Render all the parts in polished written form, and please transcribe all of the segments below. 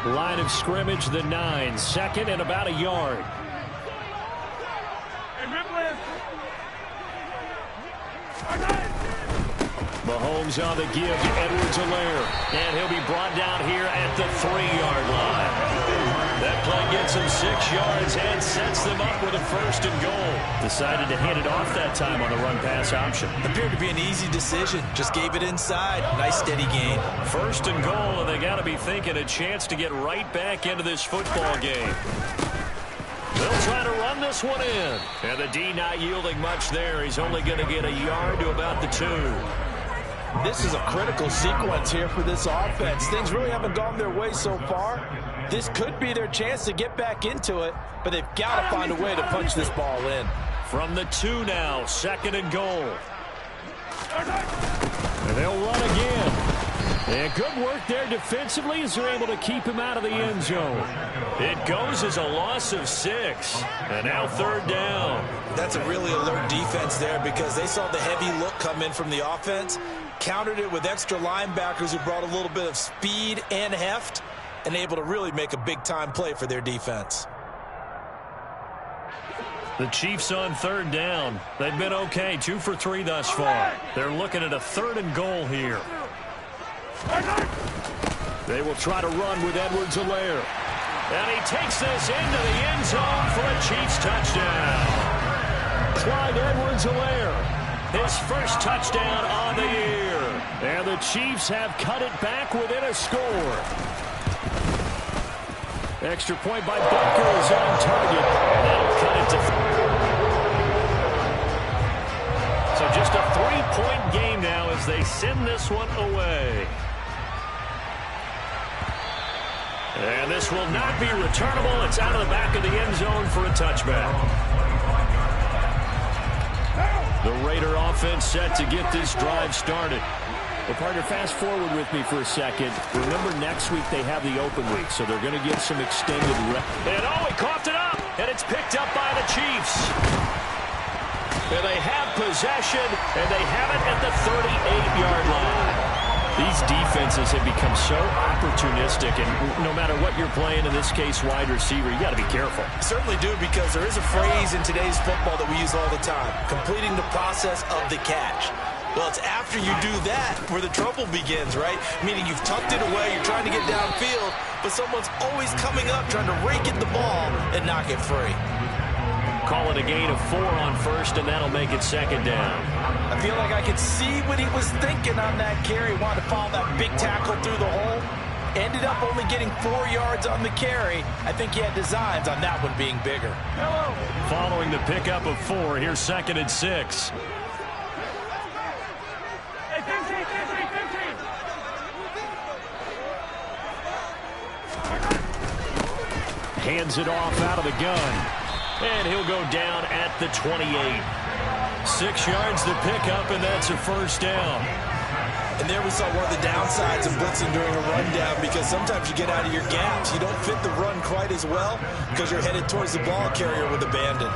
Line of scrimmage, the 9. Second and about a yard. Mahomes on the give to Edwards-Helaire. And he'll be brought down here at the 3-yard line. That play gets him 6 yards and sets them up with a first and goal. Decided to hand it off that time on the run-pass option. Appeared to be an easy decision. Just gave it inside. Nice steady gain. First and goal, and they got to be thinking a chance to get right back into this football game. They'll try to run this one in. And the D not yielding much there. He's only going to get a yard to about the 2. This is a critical sequence here for this offense. Things really haven't gone their way so far. This could be their chance to get back into it, but they've got to find a way to punch this ball in. From the 2 now, second and goal. And they'll run again. And good work there defensively as they're able to keep him out of the end zone. It goes as a loss of 6. And now 3rd down. That's a really alert defense there because they saw the heavy look come in from the offense, countered it with extra linebackers who brought a little bit of speed and heft, and able to really make a big-time play for their defense. The Chiefs on 3rd down. They've been okay, 2 for 3 thus far. They're looking at a 3rd and goal here. They will try to run with Edwards-Helaire. And he takes this into the end zone for a Chiefs touchdown. Clyde Edwards-Helaire, his first touchdown on the year. And the Chiefs have cut it back within a score. Extra point by Butker is on target. And that'll cut it to... So just a 3-point game now as they send this one away. And this will not be returnable. It's out of the back of the end zone for a touchback. The Raider offense set to get this drive started. Well, partner, fast forward with me for a second. Remember, next week they have the open week, so they're going to get some extended rest. And oh, he coughed it up, and it's picked up by the Chiefs. And they have possession, and they have it at the 38-yard line. These defenses have become so opportunistic, and no matter what you're playing, in this case, wide receiver, you got to be careful. Certainly do, because there is a phrase in today's football that we use all the time, completing the process of the catch. Well, it's after you do that where the trouble begins, right? Meaning you've tucked it away, you're trying to get downfield, but someone's always coming up trying to rake at the ball and knock it free. Call it a gain of 4 on first, and that'll make it 2nd down. I feel like I could see what he was thinking on that carry. Wanted to follow that big tackle through the hole. Ended up only getting 4 yards on the carry. I think he had designs on that one being bigger. Following the pickup of 4, here's 2nd and 6. Hands it off out of the gun. And he'll go down at the 28. 6 yards to pick up, and that's a first down. And there we saw one of the downsides of blitzing during a rundown, because sometimes you get out of your gaps. You don't fit the run quite as well because you're headed towards the ball carrier with abandon.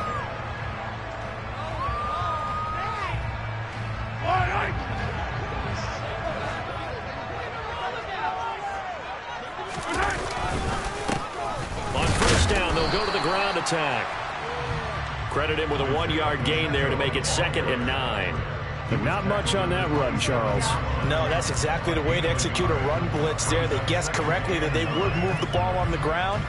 On first down, they'll go to the ground attack. Credit him with a 1-yard gain there to make it 2nd and 9. But not much on that run, Charles. No, that's exactly the way to execute a run blitz there. They guessed correctly that they would move the ball on the ground,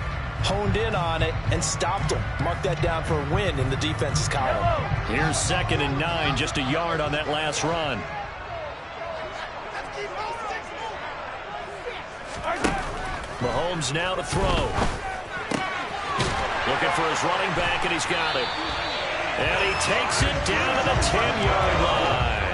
honed in on it, and stopped them. Mark that down for a win in the defense's column. Here's 2nd and 9, just a yard on that last run. Mahomes now to throw. Looking for his running back, and he's got it. And he takes it down to the 10-yard line.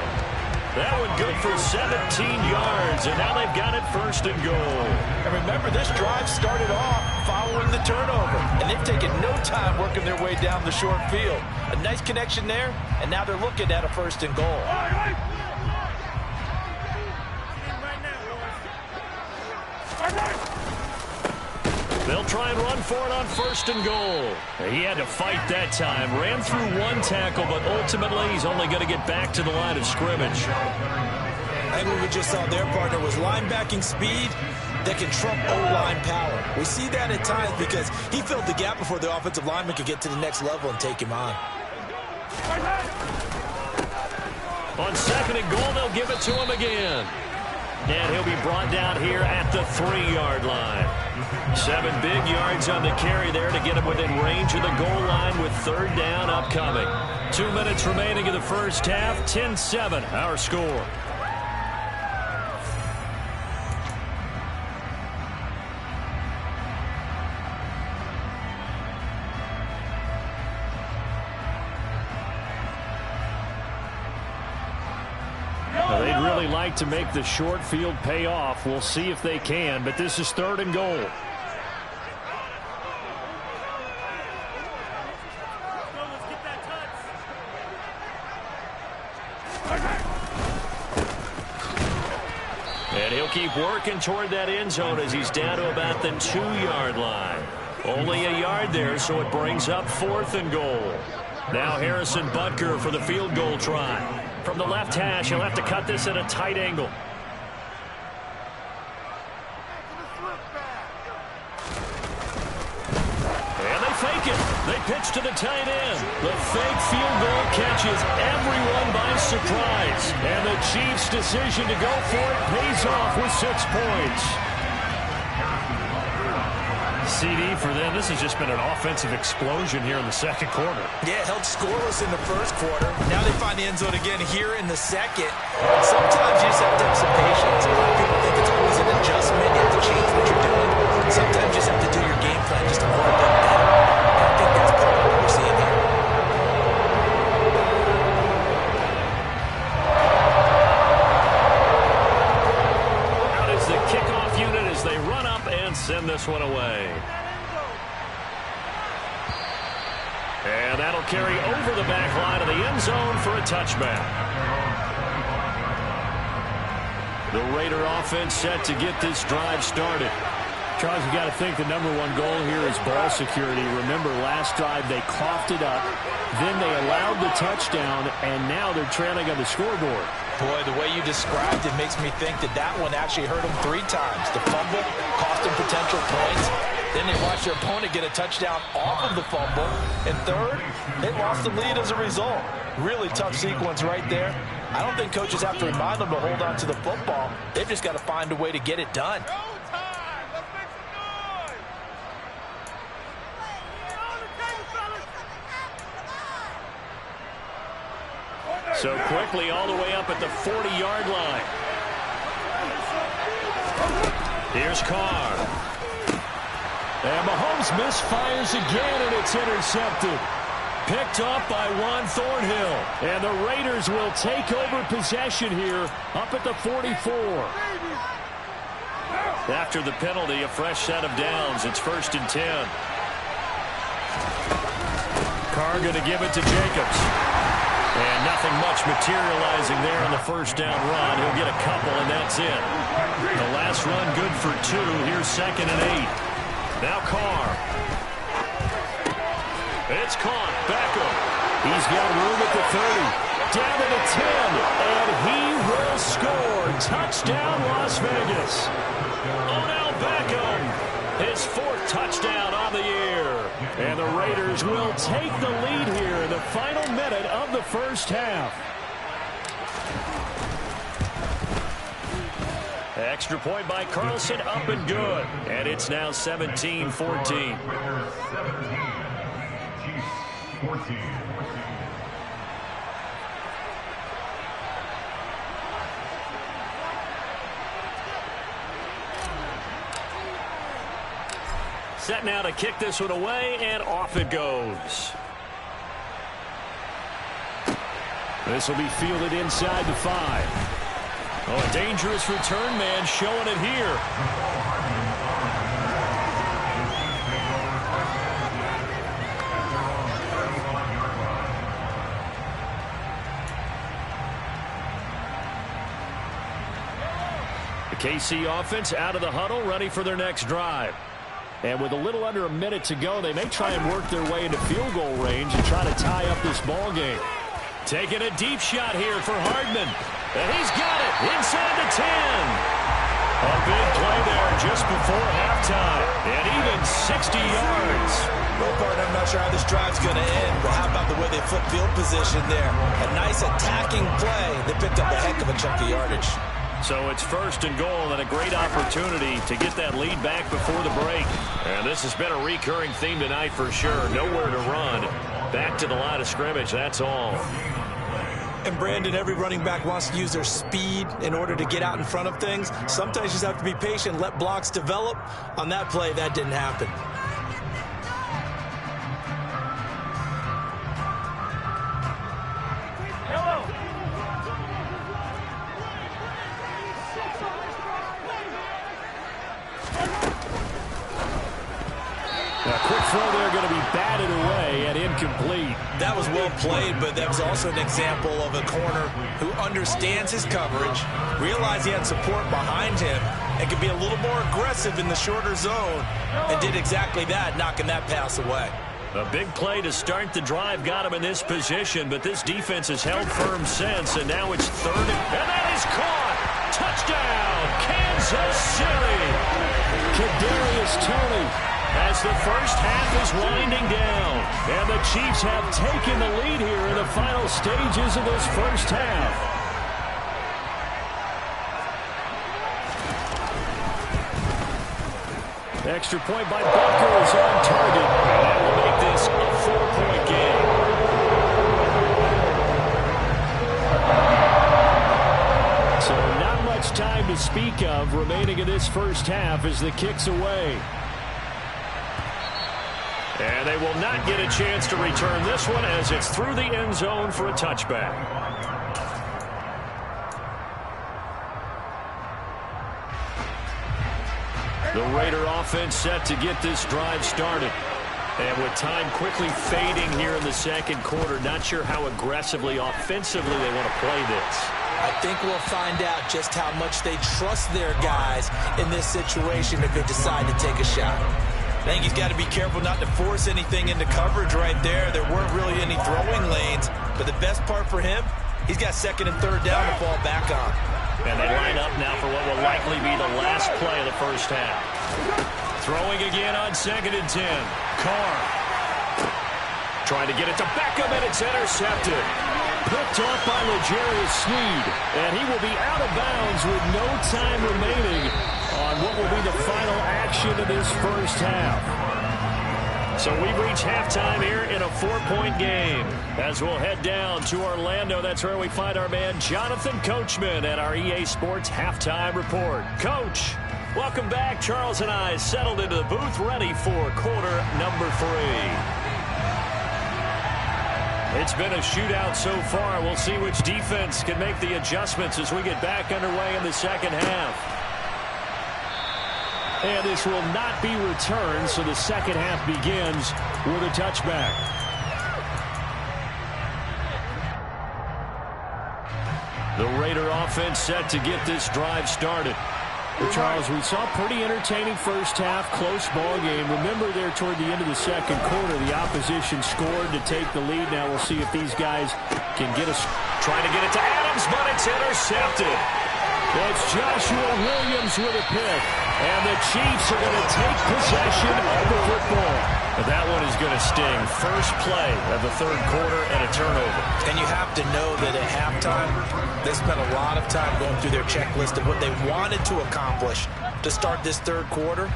That one good for 17 yards, and now they've got it 1st and goal. And remember, this drive started off following the turnover, and they've taken no time working their way down the short field. A nice connection there, and now they're looking at a 1st and goal. They'll try and run for it on 1st and goal. He had to fight that time. Ran through 1 tackle, but ultimately he's only going to get back to the line of scrimmage. I think what we just saw their partner was linebacking speed that can trump O-line power. We see that at times because he filled the gap before the offensive lineman could get to the next level and take him on. On 2nd and goal, they'll give it to him again. And he'll be brought down here at the 3-yard line. 7 big yards on the carry there to get him within range of the goal line with 3rd down upcoming. 2 minutes remaining in the first half. 10-7, our score. They'd really like to make the short field pay off. We'll see if they can, but this is 3rd and goal. And he'll keep working toward that end zone as he's down to about the 2-yard line. Only a yard there, so it brings up 4th and goal. Now Harrison Butker for the field goal try. From the left hash, he'll have to cut this at a tight angle. And they fake it. They pitch to the tight end. The fake field goal catches everyone by surprise. And the Chiefs' decision to go for it pays off with 6 points. CD for them. This has just been an offensive explosion here in the 2nd quarter. Yeah, held scoreless in the 1st quarter. Now they find the end zone again here in the 2nd. Sometimes you just have to have some patience. A lot of people think it's always an adjustment. You have to change what you're doing. Sometimes you just have to do your game plan just a little bit better. And I think that's part of what we're seeing here. Out is the kickoff unit as they run up and send this one away. And that'll carry over the back line of the end zone for a touchback. The Raider offense set to get this drive started. Charles, you got to think the #1 goal here is ball security. Remember, last drive they coughed it up, then they allowed the touchdown, and now they're trailing on the scoreboard. Boy, the way you described it makes me think that that one actually hurt them 3 times. The fumble cost them potential points. Then they watched their opponent get a touchdown off of the fumble. And 3rd, they lost the lead as a result. Really tough sequence right there. I don't think coaches have to remind them to hold on to the football. They've just got to find a way to get it done. So quickly all the way up at the 40-yard line. Here's Carr. And Mahomes misfires again, and it's intercepted. Picked off by Juan Thornhill. And the Raiders will take over possession here up at the 44. After the penalty, a fresh set of downs. It's 1st and 10. Carr going to give it to Jacobs. And nothing much materializing there on the 1st down run. He'll get a couple, and that's it. The last run good for 2. Here's 2nd and 8. Now Carr. It's caught. Beckham. He's got room at the 30. Down to the 10. And he will score. Touchdown, Las Vegas. Odell Beckham. His 4th touchdown on the year. And the Raiders will take the lead here in the final minute of the first half. Extra point by Carlson, up and good. And it's now 17-14. Set now to kick this one away, and off it goes. This will be fielded inside the 5. Oh, a dangerous return man showing it here. The KC offense out of the huddle, ready for their next drive. And with a little under a minute to go, they may try and work their way into field goal range and try to tie up this ball game. Taking a deep shot here for Hardman. And he's got it inside the 10. A big play there just before halftime. And even 60 yards. Well, partner, I'm not sure how this drive's going to end, but how about the way they flip field position there? A nice attacking play. They picked up a heck of a chunk of yardage. So it's 1st and goal and a great opportunity to get that lead back before the break. And this has been a recurring theme tonight for sure. Nowhere to run. Back to the line of scrimmage, that's all. And Brandon, every running back wants to use their speed in order to get out in front of things. Sometimes you just have to be patient, let blocks develop. On that play, that didn't happen. Throw there going to be batted away and incomplete. That was well played, but that was also an example of a corner who understands his coverage, realized he had support behind him, and could be a little more aggressive in the shorter zone, and did exactly that, knocking that pass away. A big play to start the drive got him in this position, but this defense has held firm since, and now it's 3rd, and that is caught. Touchdown, Kansas City. Kadarius Toney. As the first half is winding down, and the Chiefs have taken the lead here in the final stages of this first half. Extra point by Butker is on target, and that will make this a 4-point game. So not much time to speak of remaining in this first half as the kick's away. And they will not get a chance to return this one as it's through the end zone for a touchback. The Raider offense set to get this drive started. And with time quickly fading here in the second quarter, not sure how aggressively, offensively they want to play this. I think we'll find out just how much they trust their guys in this situation if they decide to take a shot. I think he's got to be careful not to force anything into coverage right there. There weren't really any throwing lanes, but the best part for him, he's got 2nd and 3rd down to fall back on. And they line up now for what will likely be the last play of the first half. Throwing again on 2nd and 10. Carr trying to get it to Beckham, and it's intercepted. Picked off by L'Jarius Sneed, and he will be out of bounds with no time remaining on what will be the final action of this first half. So we've reached halftime here in a 4-point game. As we'll head down to Orlando, that's where we find our man Jonathan Coachman at our EA Sports Halftime Report. Coach, welcome back. Charles and I settled into the booth ready for quarter number 3. It's been a shootout so far. We'll see which defense can make the adjustments as we get back underway in the second half. And this will not be returned, so the second half begins with a touchback. The Raider offense set to get this drive started. Well, Charles, we saw a pretty entertaining first half, close ball game. Remember there toward the end of the second quarter, the opposition scored to take the lead. Now we'll see if these guys can get us. Trying to get it to Adams, but it's intercepted. It's Joshua Williams with a pick. And the Chiefs are going to take possession of the football. But that one is going to sting. First play of the third quarter and a turnover. And you have to know that at halftime, they spent a lot of time going through their checklist of what they wanted to accomplish to start this third quarter.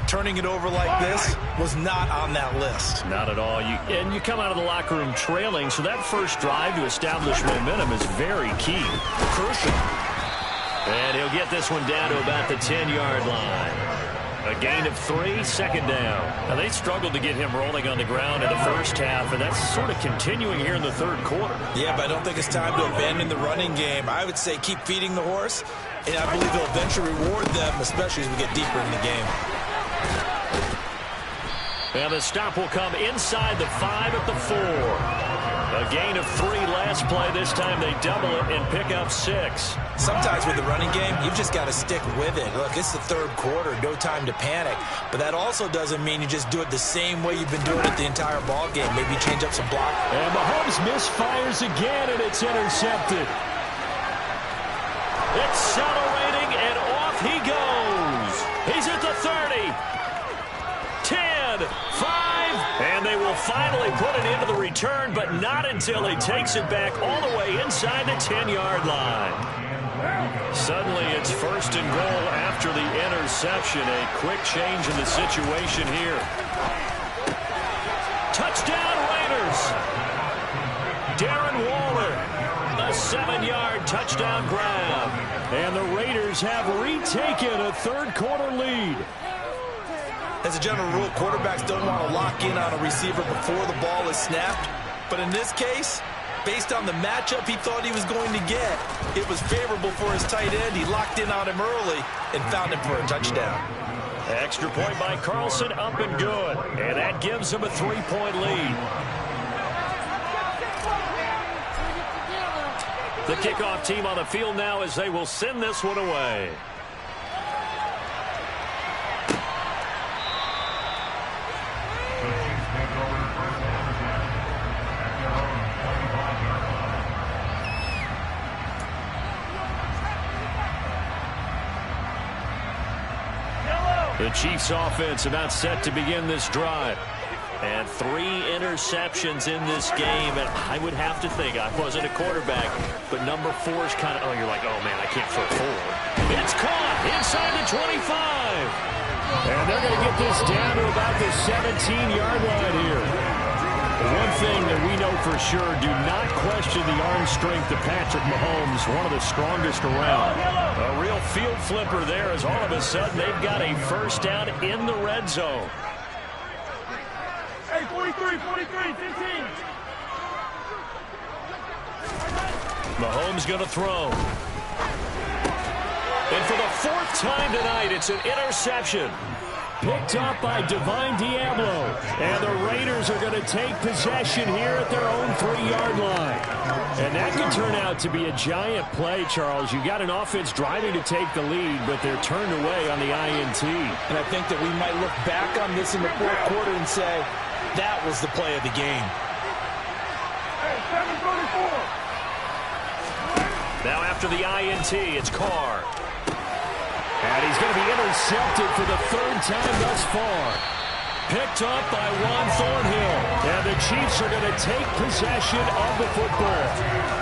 Turning it over like this was not on that list. Not at all. And you come out of the locker room trailing, so that first drive to establish momentum is very key. Crucial. And he'll get this one down to about the 10-yard line. A gain of 3, second down. Now, they struggled to get him rolling on the ground in the first half, and that's sort of continuing here in the third quarter. Yeah, but I don't think it's time to abandon the running game. I would say keep feeding the horse, and I believe he'll eventually reward them, especially as we get deeper in the game. And the stop will come inside the 5 at the 4. A gain of 3 last play. This time they double it and pick up 6. Sometimes with the running game, you've just got to stick with it. Look, it's the third quarter, no time to panic. But that also doesn't mean you just do it the same way you've been doing it the entire ball game. Maybe change up some block. And Mahomes misfires again, and it's intercepted. Accelerating, and off he goes. finally put it into the return, but not until he takes it back all the way inside the 10-yard line. Suddenly it's 1st and goal after the interception. A quick change in the situation here. Touchdown Raiders. Darren Waller, a 7-yard touchdown grab. And the Raiders have retaken a third-quarter lead. As a general rule, quarterbacks don't want to lock in on a receiver before the ball is snapped. But in this case, based on the matchup he thought he was going to get, it was favorable for his tight end. He locked in on him early and found him for a touchdown. Extra point by Carlson, up and good. And that gives him a 3-point lead. The kickoff team on the field now as they will send this one away. The Chiefs offense about set to begin this drive. And 3 interceptions in this game. And I would have to think, I wasn't a quarterback, but number 4 is kind of, you're like, oh, man, I can't throw 4. It's caught inside the 25. And they're going to get this down to about the 17-yard line here. One thing that we know for sure, do not question the arm strength of Patrick Mahomes, one of the strongest around. A real field flipper there as all of a sudden they've got a first down in the red zone. Hey, 43, 15. Mahomes going to throw. And for the 4th time tonight, it's an interception. Picked up by Divine Diablo. And the Raiders are going to take possession here at their own 3-yard line. And that could turn out to be a giant play, Charles. You got an offense driving to take the lead, but they're turned away on the INT. And I think that we might look back on this in the 4th quarter and say, that was the play of the game. Hey, 7:34. Now after the INT, it's Carr. And he's going to be intercepted for the 3rd time thus far. Picked up by Juan Thornhill. And the Chiefs are going to take possession of the football.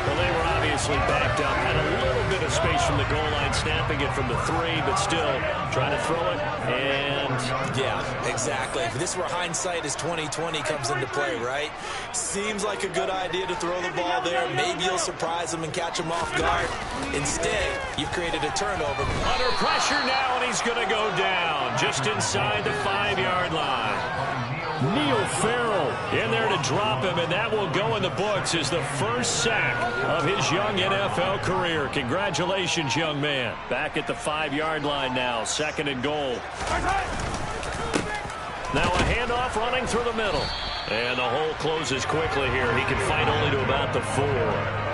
Well, they were obviously backed up. Had a little bit of space from the goal line, snapping it from the 3, but still trying to throw it. And yeah, exactly. This is where hindsight is 20/20 comes into play, right? Seems like a good idea to throw the ball there. Maybe you'll surprise him and catch him off guard. Instead, you've created a turnover. Under pressure now, and he's going to go down just inside the 5-yard line. Neil Farrell in there to drop him, and that will go in the books as the first sack of his young NFL career. Congratulations, young man. Back at the 5-yard line now, 2nd and goal. Now a handoff running through the middle. And the hole closes quickly here. He can fight only to about the 4.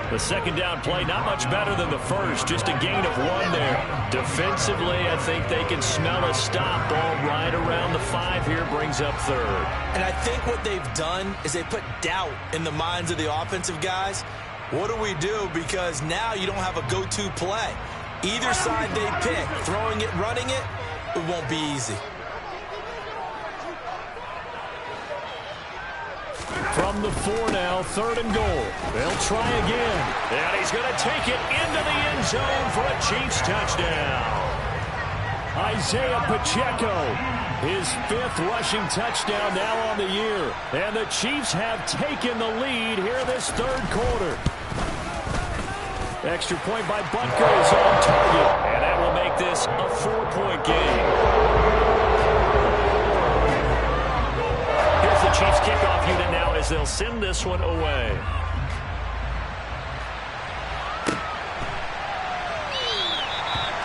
The 2nd down play, not much better than the first. Just a gain of 1 there. Defensively, I think they can smell a stop. Ball right around the 5 here, brings up 3rd. And I think what they've done is they put doubt in the minds of the offensive guys. What do we do? Because now you don't have a go-to play. Either side they pick, throwing it, running it, it won't be easy. From the 4 now, 3rd and goal. They'll try again. And he's going to take it into the end zone for a Chiefs touchdown. Isaiah Pacheco, his 5th rushing touchdown now on the year. And the Chiefs have taken the lead here this 3rd quarter. Extra point by Butker is on target. And that will make this a 4-point game. Here's the Chiefs kickoff unit now as they'll send this one away.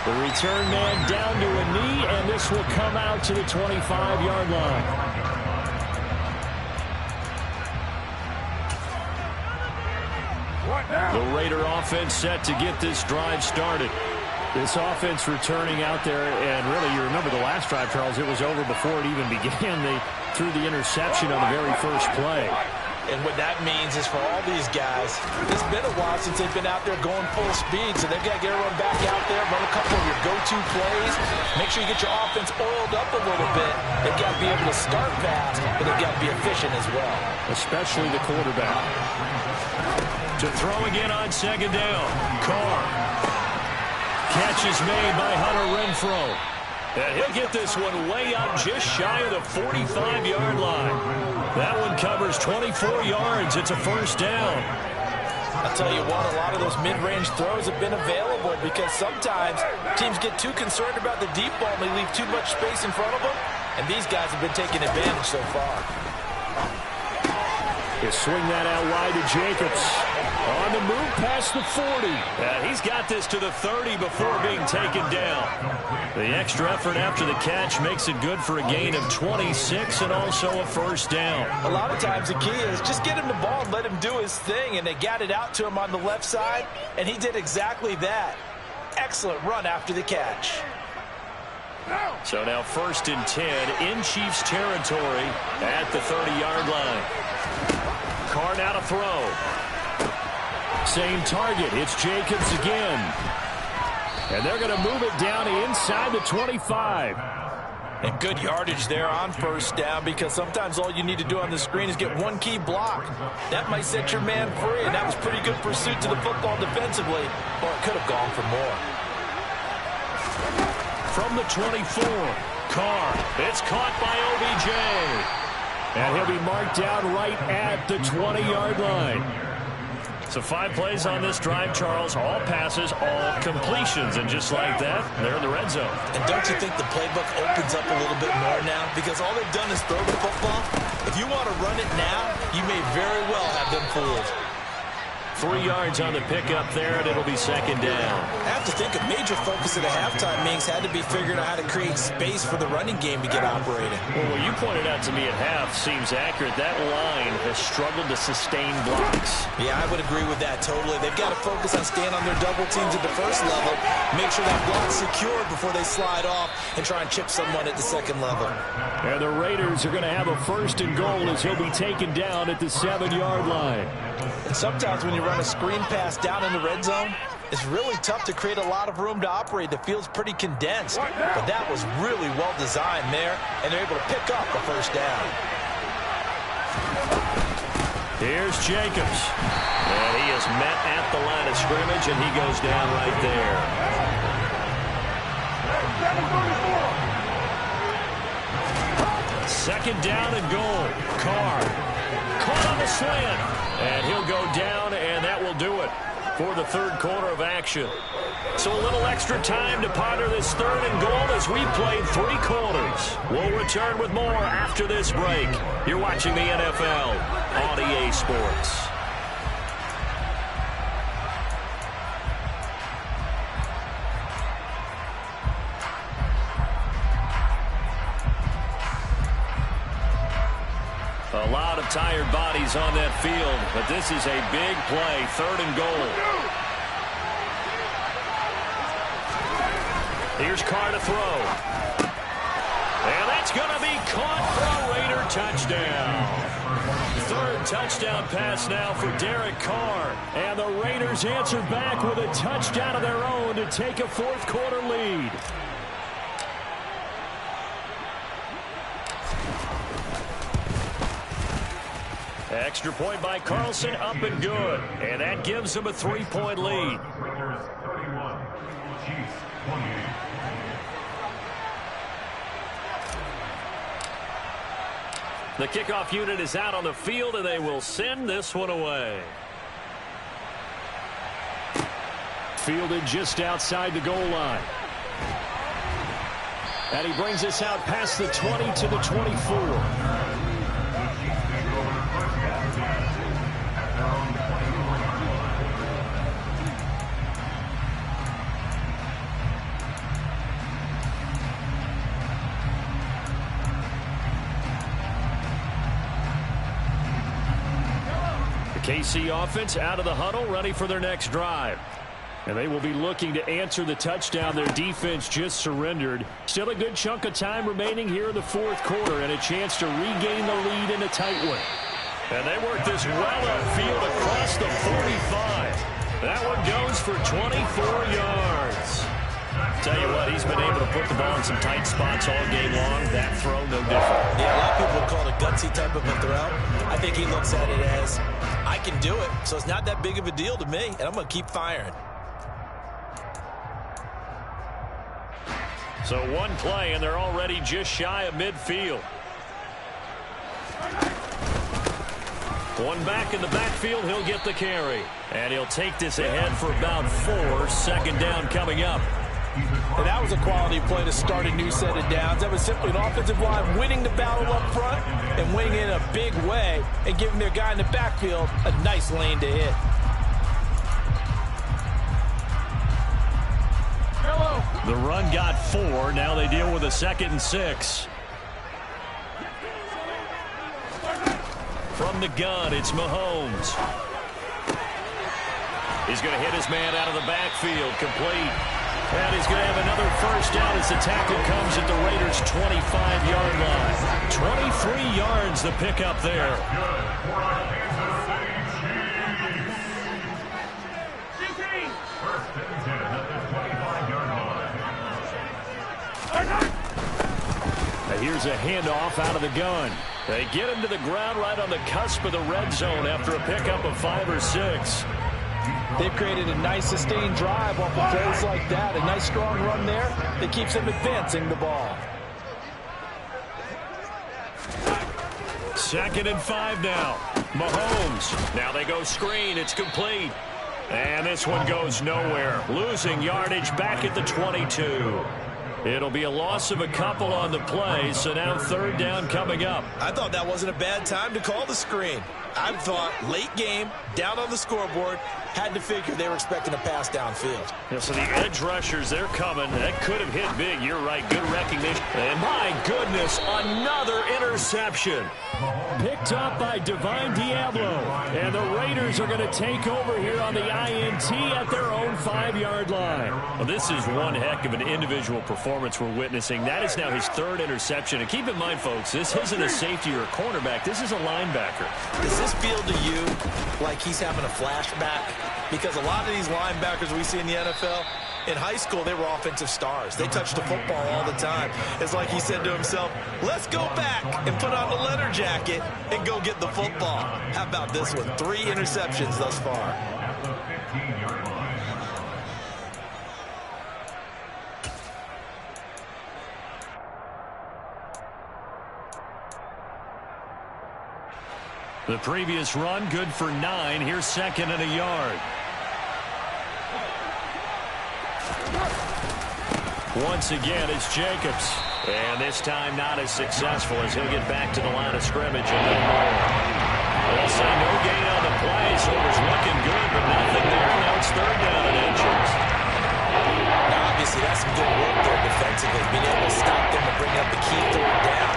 The return man down to a knee, and this will come out to the 25-yard line. The Raider offense set to get this drive started. This offense returning out there, and really, you remember the last drive, Charles, it was over before it even began. They threw the interception on the very first play. And what that means is for all these guys, it's been a while since they've been out there going full speed, so they've got to get everyone back out there, run a couple of your go-to plays, make sure you get your offense oiled up a little bit. They've got to be able to start fast, but they've got to be efficient as well. Especially the quarterback. To throw again on second down. Carr. Catch is made by Hunter Renfrow. And he'll get this one way up just shy of the 45-yard line. That one covers 24 yards. It's a first down. I'll tell you what, a lot of those mid-range throws have been available because sometimes teams get too concerned about the deep ball and they leave too much space in front of them, and these guys have been taking advantage so far. He'll swing that out wide to Jacobs. On the move past the 40. He's got this to the 30 before being taken down. The extra effort after the catch makes it good for a gain of 26 and also a first down. A lot of times the key is just get him the ball and let him do his thing, and they got it out to him on the left side, and he did exactly that. Excellent run after the catch. So now 1st and 10 in Chiefs territory at the 30-yard line. Carr now to throw. Same target. It's Jacobs again. And they're going to move it down inside the 25. And good yardage there on first down because sometimes all you need to do on the screen is get one key block. That might set your man free, and that was pretty good pursuit to the football defensively. Or it could have gone for more. From the 24, Carr. It's caught by OBJ. And he'll be marked down right at the 20-yard line. So 5 plays on this drive, Charles. All passes, all completions. And just like that, they're in the red zone. And don't you think the playbook opens up a little bit more now? Because all they've done is throw the football. If you want to run it now, you may very well have them fooled. 3 yards on the pickup there, and it'll be second down. I have to think a major focus of the halftime, Minks, had to be figuring out how to create space for the running game to get operating. Well, what you pointed out to me at half seems accurate. That line has struggled to sustain blocks. Yeah, I would agree with that totally. They've got to focus on staying on their double teams at the first level, make sure that block's secured before they slide off and try and chip someone at the second level. And the Raiders are going to have a 1st and goal as he'll be taken down at the 7-yard line. And sometimes when you run a screen pass down in the red zone, it's really tough to create a lot of room to operate. The field's pretty condensed. But that was really well designed there, and they're able to pick up the first down. Here's Jacobs. And he is met at the line of scrimmage, and he goes down right there. 2nd down and goal. Carr caught on the slant. And he'll go down, and that will do it for the 3rd quarter of action. So a little extra time to ponder this 3rd and goal as we played 3 quarters. We'll return with more after this break. You're watching the NFL on EA Sports. A lot of tired bodies on that field, but this is a big play, 3rd and goal. Here's Carr to throw. And that's going to be caught for a Raider touchdown. 3rd touchdown pass now for Derek Carr. And the Raiders answer back with a touchdown of their own to take a 4th quarter lead. Extra point by Carlson, up and good. And that gives them a 3-point lead. Raiders 31, Chiefs 28. The kickoff unit is out on the field, and they will send this one away. Fielded just outside the goal line. And he brings us out past the 20 to the 24. KC offense out of the huddle, ready for their next drive. And they will be looking to answer the touchdown their defense just surrendered. Still a good chunk of time remaining here in the 4th quarter and a chance to regain the lead in a tight one. And they work this well upfield across the 45. That one goes for 24 yards. Tell you what, he's been able to put the ball in some tight spots all game long. That throw, no different. Yeah, a lot of people would call it a gutsy type of a throw. I think he looks at it as, I can do it, so it's not that big of a deal to me, and I'm going to keep firing. So one play, and they're already just shy of midfield. One back in the backfield, he'll get the carry. And he'll take this ahead for about 4. Second down coming up. And that was a quality play to start a new set of downs. That was simply an offensive line winning the battle up front and winning in a big way and giving their guy in the backfield a nice lane to hit. The run got 4. Now they deal with a 2nd and 6. From the gun, it's Mahomes. He's going to hit his man out of the backfield, complete. And he's going to have another first down as the tackle comes at the Raiders' 25-yard line. 23 yards the pickup there. Here's a handoff out of the gun. They get him to the ground right on the cusp of the red zone after a pickup of 5 or 6. They've created a nice sustained drive off of plays like that. A nice strong run there that keeps them advancing the ball. 2nd and 5 now. Mahomes. Now they go screen. It's complete. And this one goes nowhere. Losing yardage back at the 22. It'll be a loss of a couple on the play, so now 3rd down coming up. I thought that wasn't a bad time to call the screen. I thought late game, down on the scoreboard, had to figure they were expecting a pass downfield. Yeah, so the edge rushers, they're coming. That could have hit big. You're right. Good recognition. And my goodness, another interception. Picked up by Divine Diablo. And the Raiders are going to take over here on the INT at their own 5-yard line. Well, this is one heck of an individual performance we're witnessing. That is now his 3rd interception. And keep in mind, folks, this isn't a safety or a cornerback. This is a linebacker. Does this feel to you like he's having a flashback? Because a lot of these linebackers we see in the NFL, in high school, they were offensive stars. They touched the football all the time. It's like he said to himself, let's go back and put on the leather jacket and go get the football. How about this one? 3 interceptions thus far. The previous run, good for 9. Here's 2nd and a yard. Once again, it's Jacobs. And this time not as successful as he'll get back to the line of scrimmage and no more. They'll say no gain on the play, so it was looking good, but nothing there. Now it's 3rd down and inches. Now, obviously, that's some good work there defensively, being able to stop them and bring up the key 3rd down.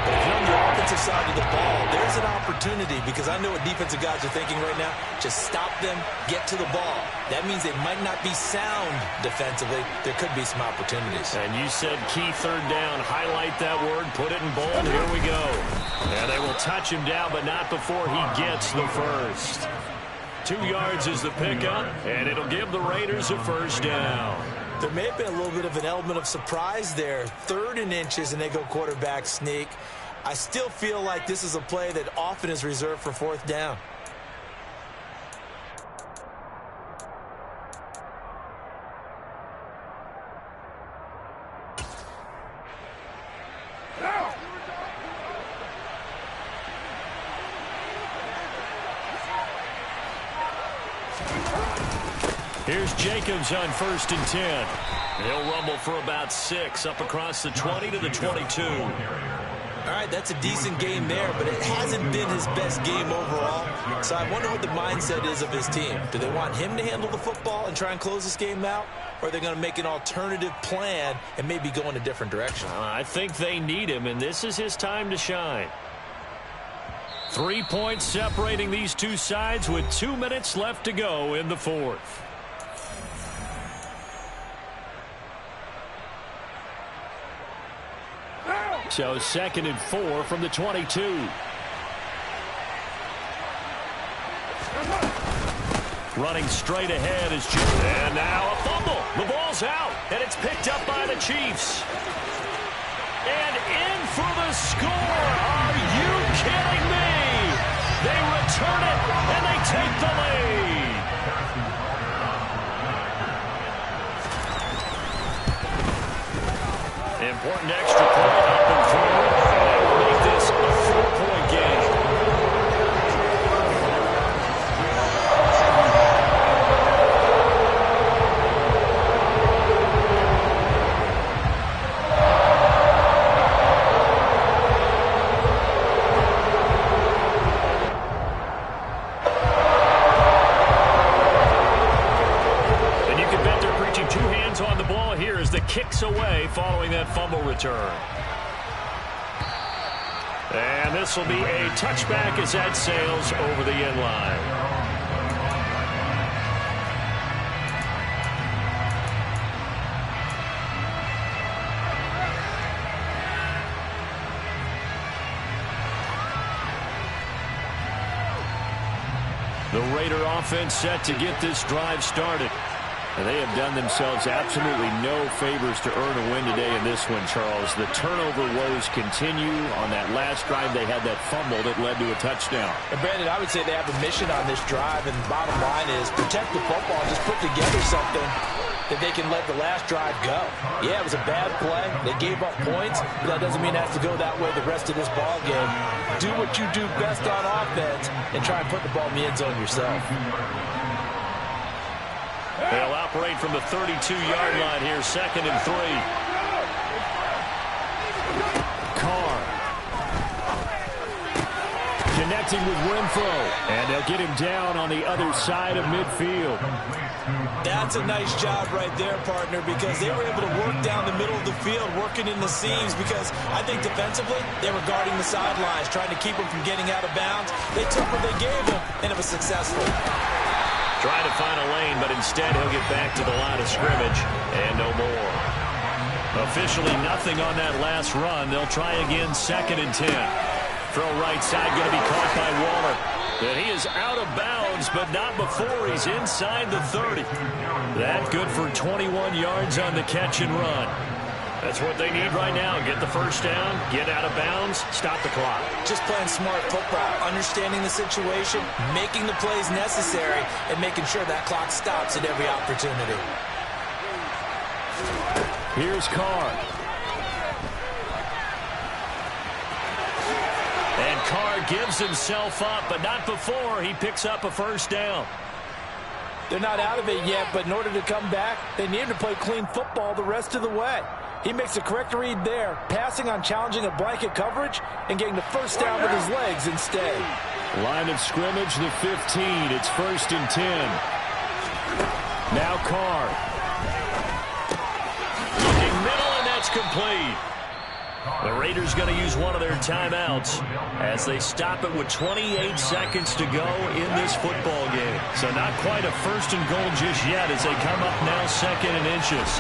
But if you're on the offensive side of the ball, there's an opportunity, because I know what defensive guys are thinking right now. Just stop them, get to the ball. That means they might not be sound defensively. There could be some opportunities. And you said key 3rd down. Highlight that word. Put it in bold. Here we go. And they will touch him down, but not before he gets the first. 2 yards is the pickup, and it'll give the Raiders a first down. There may have been a little bit of an element of surprise there. 3rd and inches, and they go quarterback sneak. I still feel like this is a play that often is reserved for 4th down. Here's Jacobs on 1st and 10. He'll rumble for about 6 up across the 20 to the 22. All right, that's a decent game there, but it hasn't been his best game overall. So I wonder what the mindset is of his team. Do they want him to handle the football and try and close this game out? Or are they going to make an alternative plan and maybe go in a different direction? I think they need him, and this is his time to shine. 3 points separating these two sides with 2 minutes left to go in the 4th. So 2nd and 4 from the 22. Running straight ahead is Jim. And now a fumble. The ball's out, and it's picked up by the Chiefs. And in for the score. Are you kidding me? They return it, and they take the lead. Important extra point up and through. That will make this a 4-point game. Kicks away following that fumble return. And this will be a touchback as that sails over the end line. The Raider offense set to get this drive started. And they have done themselves absolutely no favors to earn a win today in this one, Charles. The turnover woes continue. On that last drive, they had that fumble that led to a touchdown. And Brandon, I would say they have a mission on this drive, and the bottom line is protect the football, just put together something that they can let the last drive go. Yeah, it was a bad play. They gave up points, but that doesn't mean it has to go that way the rest of this ball game. Do what you do best on offense and try and put the ball in the end zone yourself. They'll operate from the 32-yard line here, 2nd and 3. Carr. Connecting with Renfro. And they'll get him down on the other side of midfield. That's a nice job right there, partner, because they were able to work down the middle of the field, working in the seams, because I think defensively they were guarding the sidelines, trying to keep them from getting out of bounds. They took what they gave them, and it was successful. Trying to find a lane, but instead he'll get back to the line of scrimmage, and no more. Officially nothing on that last run. They'll try again, 2nd and 10. Throw right side, going to be caught by Waller. And he is out of bounds, but not before he's inside the 30. That good for 21 yards on the catch and run. That's what they need right now. Get the first down, get out of bounds, stop the clock. Just playing smart football, understanding the situation, making the plays necessary, and making sure that clock stops at every opportunity. Here's Carr. And Carr gives himself up, but not before he picks up a first down. They're not out of it yet, but in order to come back, they need to play clean football the rest of the way. He makes a correct read there, passing on challenging a blanket coverage and getting the first down with his legs instead. Line of scrimmage, the 15. It's 1st and 10. Now Carr. Looking middle, and that's complete. The Raiders going to use one of their timeouts as they stop it with 28 seconds to go in this football game. So not quite a 1st and goal just yet as they come up now 2nd and inches.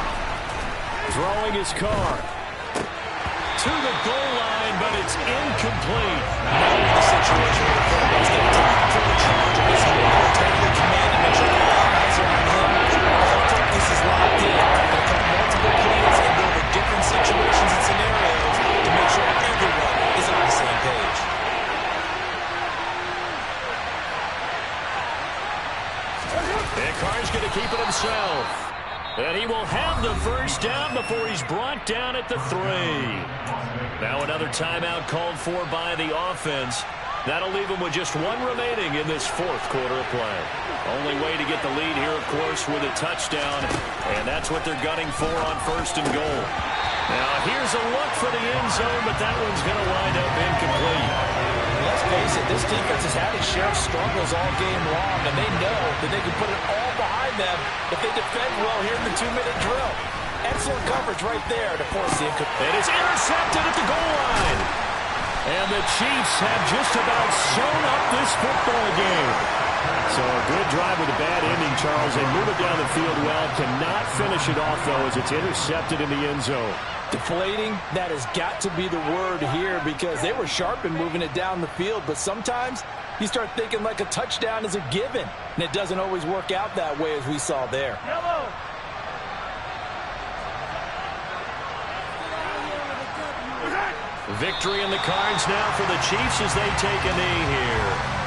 Throwing his Carr to the goal line, but it's incomplete. Now in the situation where the quarterback's going to take full charge of this ball, totally command and make sure all eyes are on him. All focus is locked in. They'll come multiple plays and go over different situations and scenarios to make sure everyone is on the same page. And Carr's going to keep it himself. And he will have the first down before he's brought down at the 3. Now another timeout called for by the offense. That'll leave him with just one remaining in this 4th quarter of play. Only way to get the lead here, of course, with a touchdown. And that's what they're gunning for on 1st and goal. Now here's a look for the end zone, but that one's going to wind up incomplete. Let's face it, this defense has had its share of struggles all game long, and they know that they can put it all behind them if they defend well here in the 2-minute drill. Excellent coverage right there to force the incomplete. It is intercepted at the goal line. And the Chiefs have just about sewn up this football game. So a good drive with a bad ending, Charles. They move it down the field well. Cannot finish it off, though, as it's intercepted in the end zone. Deflating, that has got to be the word here because they were sharp in moving it down the field, but sometimes you start thinking like a touchdown is a given. And it doesn't always work out that way as we saw there. Victory in the cards now for the Chiefs as they take a knee here.